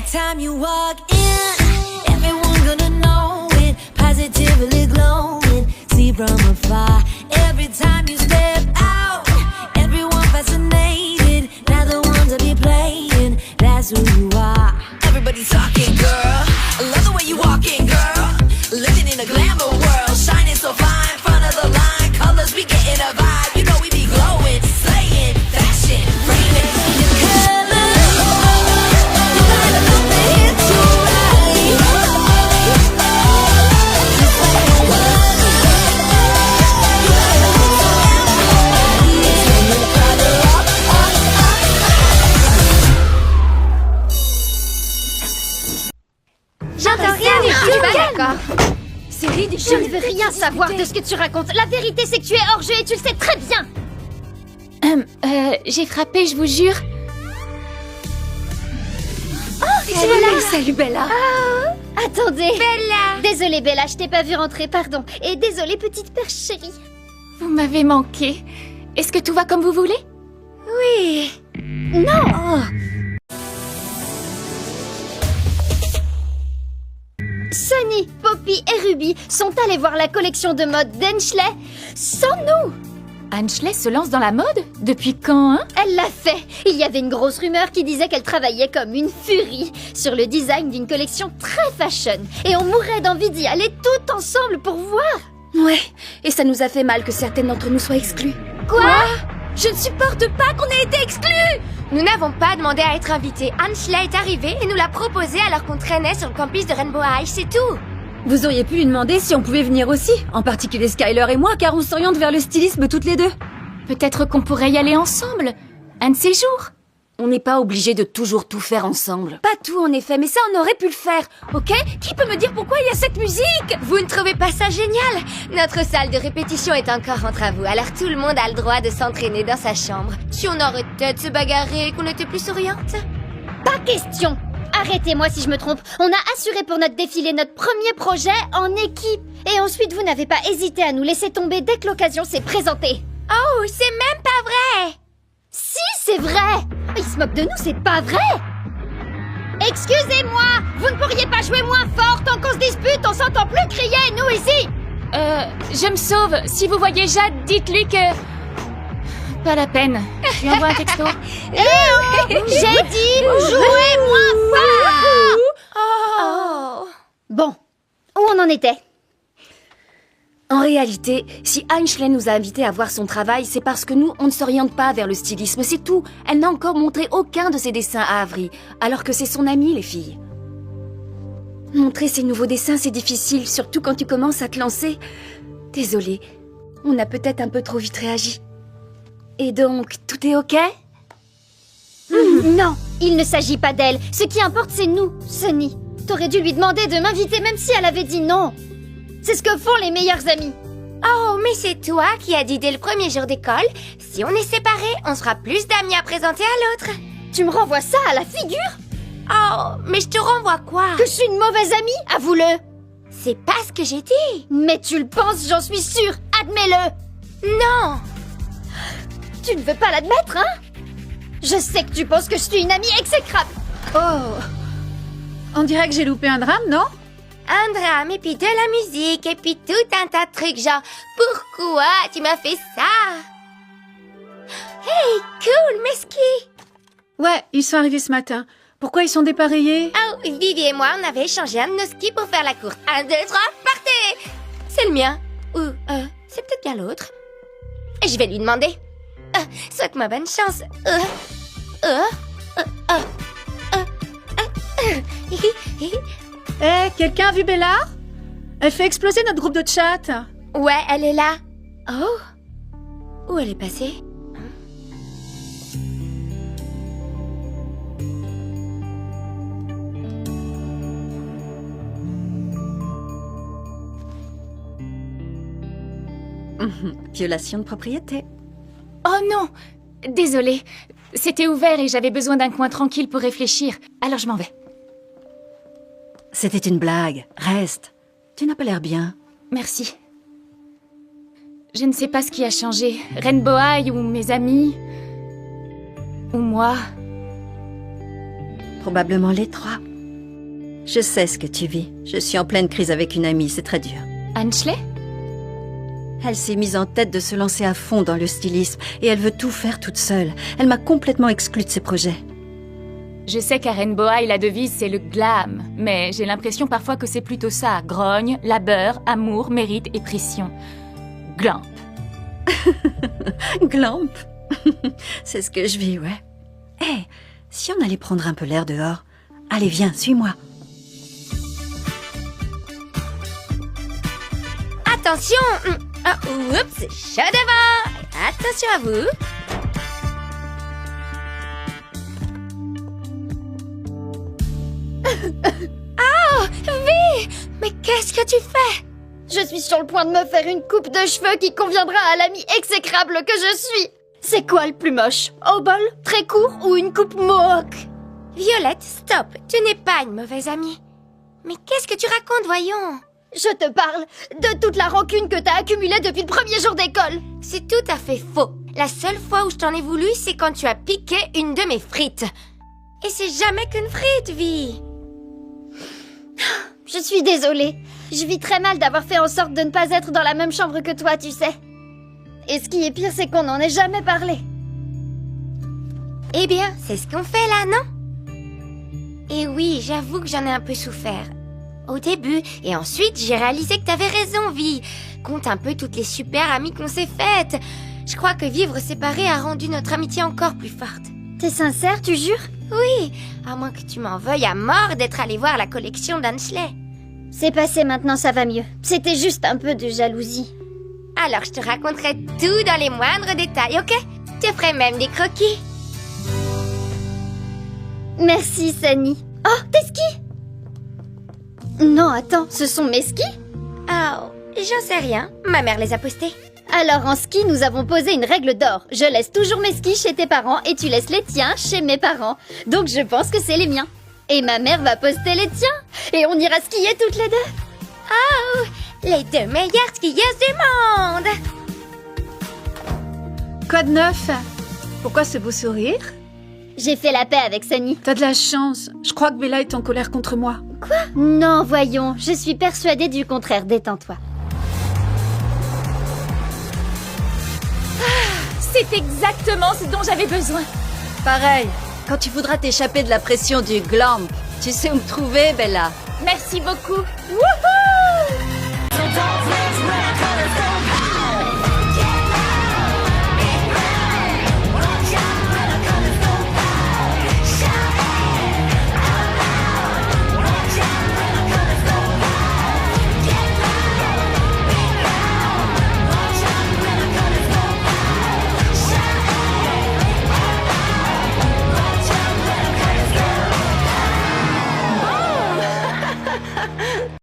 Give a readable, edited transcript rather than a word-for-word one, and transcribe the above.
Every time you walk in, everyone gonna know it. Positively glowing, see from afar. Every time you step out, everyone fascinated. Now the ones that be playing, that's who you are. Everybody talking, girl. I love the way you walking, girl. Living in a glamour world, shining so fine, front of the line. Colors, we getting a vibe. You know we be glowing, slaying, fashion, raining. Your colors, you light up the hit to right. Just like the colors, you light up the so you color up, J'entends rien du tout. D'accord. C'est ridicule. Je ne veux rien savoir de ce que tu racontes. La vérité, c'est que tu es hors jeu et tu le sais très bien. J'ai frappé, je vous jure. Salut Bella. Attendez. Bella. Désolée Bella, je t'ai pas vu rentrer, pardon. Et désolée petite perche chérie. Vous m'avez manqué. Est-ce que tout va comme vous voulez? Oui. Non. Sunny, Poppy et Ruby sont allés voir la collection de mode d'Enschley sans nous. Anschley se lance dans la mode? Depuis quand, hein? Elle l'a fait. Il y avait une grosse rumeur qui disait qu'elle travaillait comme une furie sur le design d'une collection très fashion. Et on mourrait d'envie d'y aller toutes ensemble pour voir. Ouais, et ça nous a fait mal que certaines d'entre nous soient exclues. Quoi? Je ne supporte pas qu'on ait été exclus! Nous n'avons pas demandé à être invités. Anschley est arrivée et nous l'a proposé alors qu'on traînait sur le campus de Rainbow High, c'est tout. Vous auriez pu lui demander si on pouvait venir aussi, en particulier Skyler et moi, car on s'oriente vers le stylisme toutes les deux. Peut-être qu'on pourrait y aller ensemble. Un de ces jours. On n'est pas obligé de toujours tout faire ensemble. Pas tout en effet, mais ça on aurait pu le faire, ok? Qui peut me dire pourquoi il y a cette musique? Vous ne trouvez pas ça génial? Notre salle de répétition est encore en travaux, alors tout le monde a le droit de s'entraîner dans sa chambre. Si on arrêtait de se bagarrer et qu'on était plus souriante. Pas question. Arrêtez-moi si je me trompe. On a assuré pour notre défilé notre premier projet en équipe. Et ensuite, vous n'avez pas hésité à nous laisser tomber dès que l'occasion s'est présentée. Oh, c'est même pas vrai! Si, c'est vrai! Ils se moquent de nous, c'est pas vrai! Excusez-moi! Vous ne pourriez pas jouer moins fort tant qu'on se dispute, on s'entend plus crier, nous, ici! Je me sauve. Si vous voyez Jade, dites-lui que... Pas la peine. Je lui envoie un texto. J'ai dit jouer moins fort! Oh. Bon, où on en était? En réalité, si Anschley nous a invités à voir son travail, c'est parce que nous, on ne s'oriente pas vers le stylisme, c'est tout. Elle n'a encore montré aucun de ses dessins à Avery, alors que c'est son amie, les filles. Montrer ses nouveaux dessins, c'est difficile, surtout quand tu commences à te lancer. Désolée, on a peut-être un peu trop vite réagi. Et donc, tout est ok? Non, il ne s'agit pas d'elle. Ce qui importe, c'est nous, Sunny. T'aurais dû lui demander de m'inviter même si elle avait dit non. C'est ce que font les meilleurs amis. Oh, mais c'est toi qui as dit dès le premier jour d'école, si on est séparés, on sera plus d'amis à présenter à l'autre. Tu me renvoies ça à la figure? Oh, mais je te renvoie quoi? Que je suis une mauvaise amie? Avoue-le. C'est pas ce que j'ai dit. Mais tu le penses, j'en suis sûre. Admets-le. Non. Tu ne veux pas l'admettre, hein? Je sais que tu penses que je suis une amie exécrable. Oh, on dirait que j'ai loupé un drame, non? Un drame, et puis de la musique, et puis tout un tas de trucs, genre, pourquoi tu m'as fait ça? Hey, cool, mes skis! Ouais, ils sont arrivés ce matin. Pourquoi ils sont dépareillés? Oh, Vivi et moi, on avait échangé un de nos skis pour faire la course. 1, 2, 3, partez! C'est le mien. Ou, c'est peut-être bien l'autre. Je vais lui demander. Souhaite-moi bonne chance. Quelqu'un a vu Bella? Elle fait exploser notre groupe de chat. Ouais, elle est là. Oh. Où elle est passée? Violation de propriété. Oh non! Désolée. C'était ouvert et j'avais besoin d'un coin tranquille pour réfléchir. Alors je m'en vais. C'était une blague. Reste. Tu n'as pas l'air bien. Merci. Je ne sais pas ce qui a changé. Rainbow High ou mes amis. Ou moi. Probablement les trois. Je sais ce que tu vis. Je suis en pleine crise avec une amie, c'est très dur. Annesley? Elle s'est mise en tête de se lancer à fond dans le stylisme et elle veut tout faire toute seule. Elle m'a complètement exclue de ses projets. Je sais qu'à Rainbow High, la devise, c'est le glam. Mais j'ai l'impression parfois que c'est plutôt ça. Grogne, labeur, amour, mérite et pression. Glamp. Glamp. C'est ce que je vis, ouais. Hé, si on allait prendre un peu l'air dehors? Allez, viens, suis-moi. Attention! Ah, oups, chaud devant! Attention à vous! Oh! Vi! Mais qu'est-ce que tu fais? Je suis sur le point de me faire une coupe de cheveux qui conviendra à l'ami exécrable que je suis. C'est quoi le plus moche? Au bol, très court ou une coupe mohawk? Violette, stop! Tu n'es pas une mauvaise amie. Mais qu'est-ce que tu racontes, voyons? Je te parle de toute la rancune que t'as accumulée depuis le premier jour d'école. C'est tout à fait faux. La seule fois où je t'en ai voulu, c'est quand tu as piqué une de mes frites. Et c'est jamais qu'une frite, Vi. Je suis désolée. Je vis très mal d'avoir fait en sorte de ne pas être dans la même chambre que toi, tu sais. Et ce qui est pire, c'est qu'on n'en ait jamais parlé. Eh bien, c'est ce qu'on fait là, non? Et oui, j'avoue que j'en ai un peu souffert. Au début, et ensuite, j'ai réalisé que t'avais raison, Vi. Compte un peu toutes les super amies qu'on s'est faites. Je crois que vivre séparés a rendu notre amitié encore plus forte. T'es sincère, tu jures? Oui, à moins que tu m'en veuilles à mort d'être allé voir la collection d'Annesley. C'est passé maintenant, ça va mieux. C'était juste un peu de jalousie. Alors je te raconterai tout dans les moindres détails, ok? Je te ferai même des croquis. Merci, Sunny. Oh, tes skis! Non, attends, ce sont mes skis? Oh, j'en sais rien. Ma mère les a postés. Alors en ski, nous avons posé une règle d'or. Je laisse toujours mes skis chez tes parents et tu laisses les tiens chez mes parents. Donc je pense que c'est les miens. Et ma mère va poster les tiens. Et on ira skier toutes les deux. Oh, les deux meilleures skieuses du monde! Quoi de neuf? Pourquoi ce beau sourire? J'ai fait la paix avec Sunny. T'as de la chance. Je crois que Bella est en colère contre moi. Non, voyons, je suis persuadée du contraire. Détends-toi. C'est exactement ce dont j'avais besoin. Pareil, quand tu voudras t'échapper de la pression du glamp, tu sais où me trouver, Bella. Merci beaucoup. Wouhou!